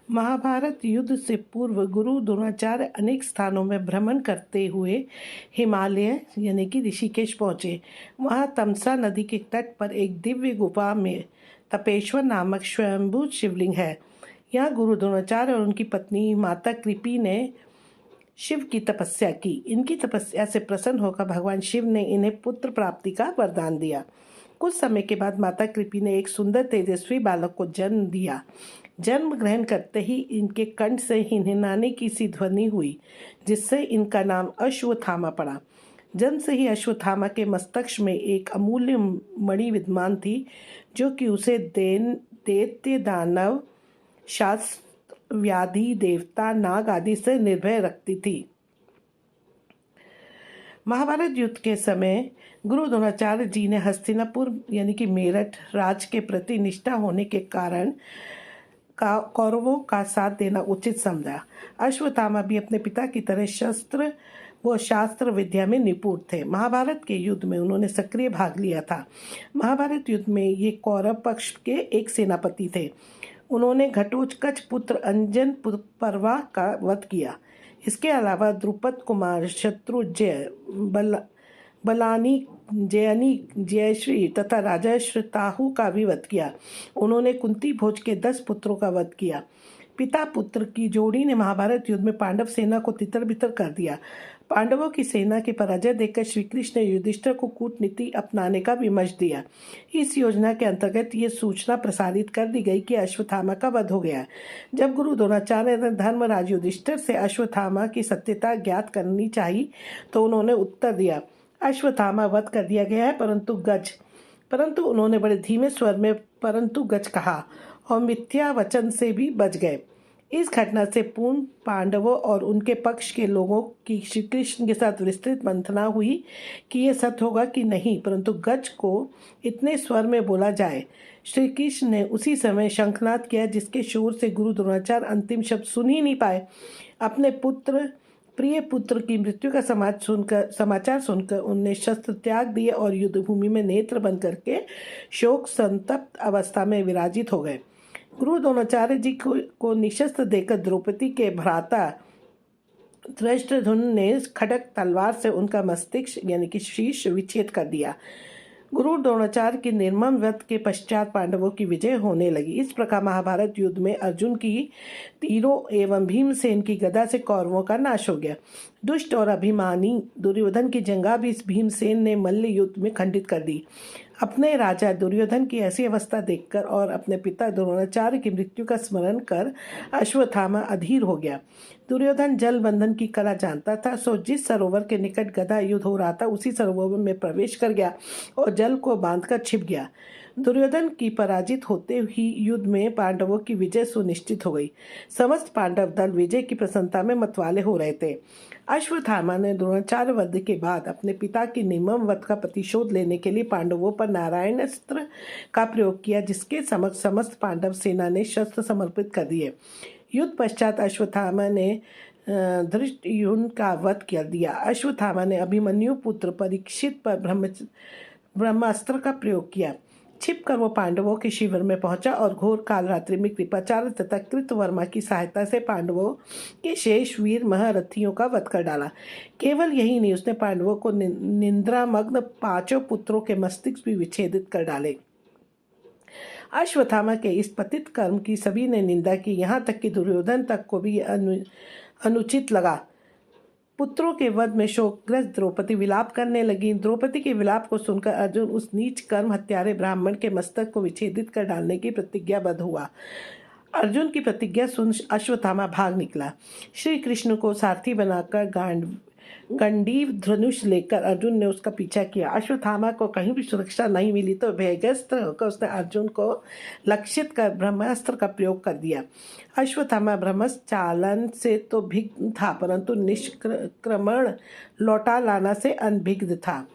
महाभारत युद्ध से पूर्व गुरु द्रोणाचार्य अनेक स्थानों में भ्रमण करते हुए हिमालय यानी कि ऋषिकेश पहुँचे। वहाँ तमसा नदी के तट पर एक दिव्य गुफा में तपेश्वर नामक स्वयंभू शिवलिंग है। यहाँ गुरु द्रोणाचार्य और उनकी पत्नी माता कृपी ने शिव की तपस्या की। इनकी तपस्या से प्रसन्न होकर भगवान शिव ने इन्हें पुत्र प्राप्ति का वरदान दिया। कुछ समय के बाद माता कृपी ने एक सुंदर तेजस्वी बालक को जन्म दिया। जन्म ग्रहण करते ही इनके कंठ से हिनहिनाने की सी ध्वनि हुई, जिससे इनका नाम अश्वत्थामा पड़ा। जन्म से ही अश्वत्थामा के मस्तक में एक अमूल्य मणि विद्यमान थी, जो कि उसे दैत्य दानव शास्त्र व्याधि देवता नाग आदि से निर्भय रखती थी। महाभारत युद्ध के समय गुरु द्रोणाचार्य जी ने हस्तिनापुर यानी कि मेरठ राज के प्रति निष्ठा होने के कारण कौरवों का साथ देना उचित समझा। अश्वत्थामा भी अपने पिता की तरह शस्त्र व शास्त्र विद्या में निपुण थे। महाभारत के युद्ध में उन्होंने सक्रिय भाग लिया था। महाभारत युद्ध में ये कौरव पक्ष के एक सेनापति थे। उन्होंने घटोत्कच पुत्र अंजन पर्वा का वध किया। इसके अलावा द्रुपद कुमार शत्रुंजय बलानी जयनी जयश्री तथा राजा श्रुताहु का भी वध किया। उन्होंने कुंती भोज के 10 पुत्रों का वध किया। पिता पुत्र की जोड़ी ने महाभारत युद्ध में पांडव सेना को तितर बितर कर दिया। पांडवों की सेना की पराजय देखकर श्री कृष्ण ने युधिष्ठिर को कूटनीति अपनाने का विमर्श दिया। इस योजना के अंतर्गत ये सूचना प्रसारित कर दी गई कि अश्वत्थामा का वध हो गया। जब गुरु द्रोणाचार्य ने धर्मराज युधिष्ठिर से अश्वत्थामा की सत्यता ज्ञात करनी चाहिए तो उन्होंने उत्तर दिया, अश्वत्थामा वध कर दिया गया है, परंतु उन्होंने बड़े धीमे स्वर में परंतु गज कहा और मिथ्या वचन से भी बच गए। इस घटना से पूर्ण पांडवों और उनके पक्ष के लोगों की श्री कृष्ण के साथ विस्तृत मंथना हुई कि यह सत्य होगा कि नहीं, परंतु गज को इतने स्वर में बोला जाए। श्री कृष्ण ने उसी समय शंखनाद किया, जिसके शोर से गुरु द्रोणाचार्य अंतिम शब्द सुन ही नहीं पाए। अपने प्रिय पुत्र की मृत्यु का समाचार सुनकर उनने शस्त्र त्याग दिए और युद्धभूमि में नेत्र बंद करके शोक संतप्त अवस्था में विराजित हो गए। गुरु द्रोणाचार्य जी को निशस्त्र देकर द्रौपदी के भ्राता धृष्टद्युम्न ने खड़ग तलवार से उनका मस्तिष्क यानी कि शीर्ष विच्छेद कर दिया। गुरु द्रोणाचार्य के निर्मम व्रत के पश्चात पांडवों की विजय होने लगी। इस प्रकार महाभारत युद्ध में अर्जुन की तीरों एवं भीमसेन की गदा से कौरवों का नाश हो गया। दुष्ट और अभिमानी दुर्योधन की जंगा भी इस भीमसेन ने मल्ल युद्ध में खंडित कर दी। अपने राजा दुर्योधन की ऐसी अवस्था देखकर और अपने पिता द्रोणाचार्य की मृत्यु का स्मरण कर अश्वत्थामा अधीर हो गया। दुर्योधन जल बंधन की कला जानता था, सो जिस सरोवर के निकट गदा युद्ध हो रहा था उसी सरोवर में प्रवेश कर गया और जल को बांधकर छिप गया। दुर्योधन की पराजित होते ही युद्ध में पांडवों की विजय सुनिश्चित हो गई। समस्त पांडव दल विजय की प्रसन्नता में मतवाले हो रहे थे। अश्वत्थामा ने द्रोणाचार्य वध के बाद अपने पिता की निर्मम वध का प्रतिशोध लेने के लिए पांडवों पर नारायणास्त्र का प्रयोग किया, जिसके समक्ष समस्त पांडव सेना ने शस्त्र समर्पित कर दिए। युद्ध पश्चात अश्वत्थामा ने धृष्टद्युम्न का वध कर दिया। अश्वत्थामा ने अभिमन्यु पुत्र परीक्षित पर ब्रह्मास्त्र का प्रयोग किया। छिपकर वो पांडवों के शिविर में पहुंचा और घोर काल रात्रि में कृपाचार्य तथा कृतवर्मा की सहायता से पांडवों के शेष वीर महारथियों का वध कर डाला। केवल यही नहीं, उसने पांडवों को निंद्रामग्न 5 पुत्रों के मस्तिष्क भी विच्छेदित कर डाले। अश्वत्थामा के इस पतित कर्म की सभी ने निंदा की, यहाँ तक कि दुर्योधन तक को भी अनुचित लगा। पुत्रों के वध में शोकग्रस्त द्रौपदी विलाप करने लगी। द्रौपदी के विलाप को सुनकर अर्जुन उस नीच कर्म हत्यारे ब्राह्मण के मस्तक को विच्छेदित कर डालने की प्रतिज्ञाबद्ध हुआ। अर्जुन की प्रतिज्ञा सुन अश्वत्थामा भाग निकला। श्री कृष्ण को सारथी बनाकर गंडीव धनुष लेकर अर्जुन ने उसका पीछा किया। अश्वत्थामा को कहीं भी सुरक्षा नहीं मिली तो भयग्रस्त होकर उसने अर्जुन को लक्षित कर ब्रह्मास्त्र का प्रयोग कर दिया। अश्वत्थामा ब्रह्मस्त्र चालन से तो भिग्न था, परंतु निष्क्रमण लौटा लाना से अनभिज्ञ था।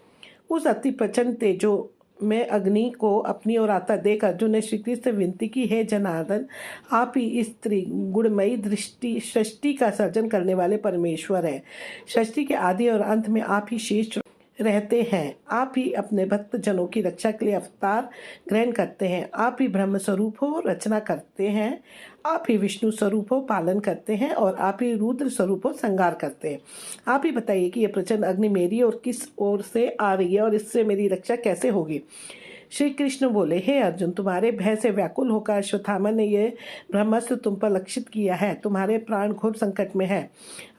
उस अति प्रचंड तेजो में अग्नि को अपनी ओर आता देख अर्जुन ने श्री कृष्ण से विनती की, हे जनार्दन, आप ही इस त्रिगुणमयी सृष्टि का सर्जन करने वाले परमेश्वर हैं। सृष्टि के आदि और अंत में आप ही शेष रहते हैं। आप ही अपने भक्त जनों की रक्षा के लिए अवतार ग्रहण करते हैं। आप ही ब्रह्म स्वरूप हो, रचना करते हैं। आप ही विष्णु स्वरूप हो, पालन करते हैं। और आप ही रुद्र स्वरूप हो, संहार करते हैं। आप ही बताइए कि यह प्रचंड अग्नि मेरी और किस ओर से आ रही है और इससे मेरी रक्षा कैसे होगी। श्री कृष्ण बोले, हे अर्जुन, तुम्हारे भय से व्याकुल होकर अश्वत्थामा ने यह ब्रह्मास्त्र तुम पर लक्षित किया है। तुम्हारे प्राण घोर संकट में है।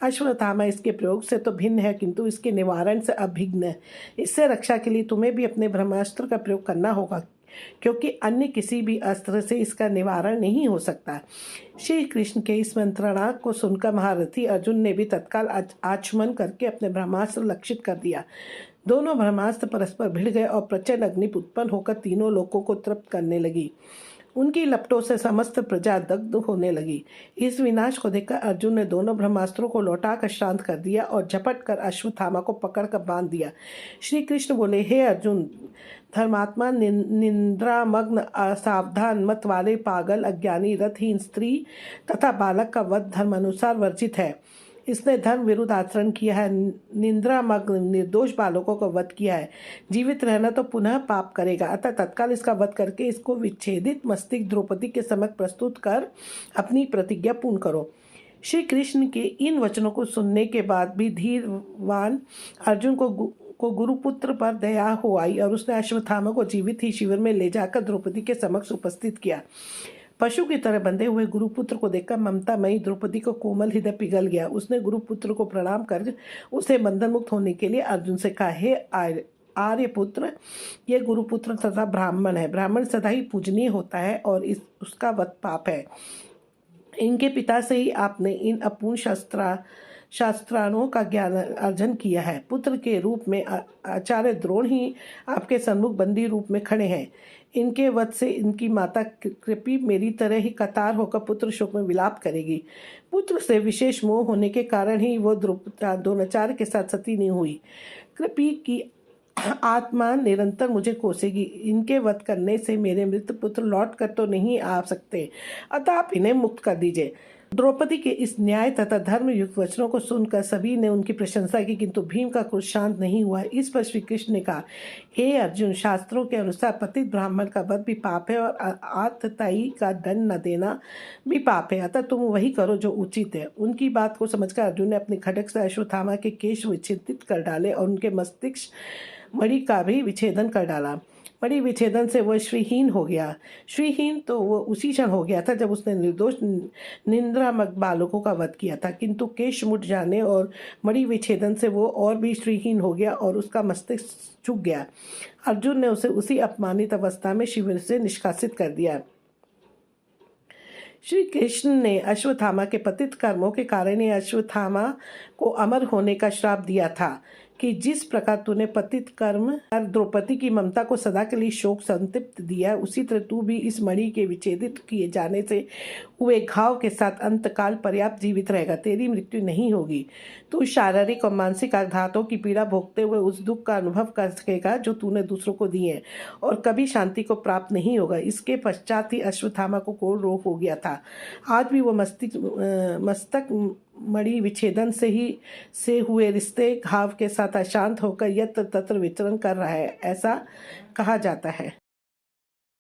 अश्वत्थामा इसके प्रयोग से तो भिन्न है, किंतु इसके निवारण से अभिज्ञ है। इससे रक्षा के लिए तुम्हें भी अपने ब्रह्मास्त्र का प्रयोग करना होगा, क्योंकि अन्य किसी भी अस्त्र से इसका निवारण नहीं हो सकता। श्री कृष्ण के इस मंत्रणा को सुनकर महारथी अर्जुन ने भी तत्काल आचमन करके अपने ब्रह्मास्त्र लक्षित कर दिया। दोनों ब्रह्मास्त्र परस्पर भिड़ गए और प्रचंड अग्नि उत्पन्न होकर तीनों लोकों को तृप्त करने लगी। उनकी लपटों से समस्त प्रजा दग्ध होने लगी। इस विनाश को देखकर अर्जुन ने दोनों ब्रह्मास्त्रों को लौटाकर शांत कर दिया और झपट कर अश्वत्थामा को पकड़कर बांध दिया। श्री कृष्ण बोले, हे अर्जुन, धर्मात्मा, निंद्रामग्न, असावधान, मत वाले, पागल, अज्ञानी, रथहीन स्त्री तथा बालक का वध धर्म अनुसार वर्जित है। इसने धर्म विरुद्ध आचरण किया है, निंद्रामग्न निर्दोष बालकों का वध किया है। जीवित रहना तो पुनः पाप करेगा, अतः तत्काल इसका वध करके इसको विच्छेदित मस्तिष्क द्रौपदी के समक्ष प्रस्तुत कर अपनी प्रतिज्ञा पूर्ण करो। श्री कृष्ण के इन वचनों को सुनने के बाद भी धीरवान अर्जुन को गुरुपुत्र पर दया हो आई और उसने अश्वत्थामा को जीवित ही शिविर में ले जाकर द्रौपदी के समक्ष उपस्थित किया। पशु की तरह बंधे हुए गुरुपुत्र को देखकर ममतामयी द्रौपदी को कोमल हृदय पिघल गया। उसने गुरुपुत्र को प्रणाम कर उसे बंधन मुक्त होने के लिए अर्जुन से कहा, हे आर्यपुत्र, ये गुरुपुत्र तथा ब्राह्मण है। ब्राह्मण सदा ही पूजनीय होता है और उसका वध पाप है। इनके पिता से ही आपने इन अपूर्ण शास्त्राणों का ज्ञान अर्जन किया है। पुत्र के रूप में आचार्य द्रोण ही आपके सन्मुख बंदी रूप में खड़े हैं। इनके वध से इनकी माता कृपी मेरी तरह ही कतार होकर पुत्र शोक में विलाप करेगी। पुत्र से विशेष मोह होने के कारण ही वो द्रोणाचार्य के साथ सती नहीं हुई। कृपी की आत्मा निरंतर मुझे कोसेगी। इनके वध करने से मेरे मृत पुत्र लौट कर तो नहीं आ सकते, अतः आप इन्हें मुक्त कर दीजिए। द्रौपदी के इस न्याय तथा धर्मयुक्त वचनों को सुनकर सभी ने उनकी प्रशंसा की, किंतु भीम का क्रोध शांत नहीं हुआ। इस पर श्री कृष्ण ने कहा, हे अर्जुन, शास्त्रों के अनुसार पतित ब्राह्मण का वध भी पाप है और आतताई का दंड न देना भी पाप है, अतः तुम वही करो जो उचित है। उनकी बात को समझकर अर्जुन ने अपने खड्ग से अश्वत्थामा के केश विच्छेदित कर डाले और उनके मस्तिष्क मणि का भी विच्छेदन कर डाला। मणि विच्छेदन से वह श्रीहीन हो गया। श्रीहीन तो वह उसी क्षण हो गया था जब उसने निर्दोष निंद्रामग्न बालकों का वध किया था, किंतु केश मुट जाने और मणि विच्छेदन से वो और भी श्रीहीन हो गया और उसका मस्तिष्क झुक गया। अर्जुन ने उसे उसी अपमानित अवस्था में शिविर से निष्कासित कर दिया। श्री कृष्ण ने अश्वत्थामा के पतित कर्मों के कारण ही अश्वत्थामा को अमर होने का श्राप दिया था कि जिस प्रकार तूने पतित कर्म कर द्रौपदी की ममता को सदा के लिए शोक संतप्त दिया, उसी तरह तू भी इस मणि के विच्छेदित किए जाने से हुए घाव के साथ अंतकाल पर्याप्त जीवित रहेगा। तेरी मृत्यु नहीं होगी। तू शारीरिक और मानसिक आघातों की पीड़ा भोगते हुए उस दुख का अनुभव कर सकेगा जो तूने दूसरों को दिए, और कभी शांति को प्राप्त नहीं होगा। इसके पश्चात ही अश्वत्थामा को कोढ़ रोग हो गया था। आज भी वो मस्तक मणि विच्छेदन से हुए रिश्ते घाव के साथ अशांत होकर यत्र तत्र विचरण कर रहा है, ऐसा कहा जाता है।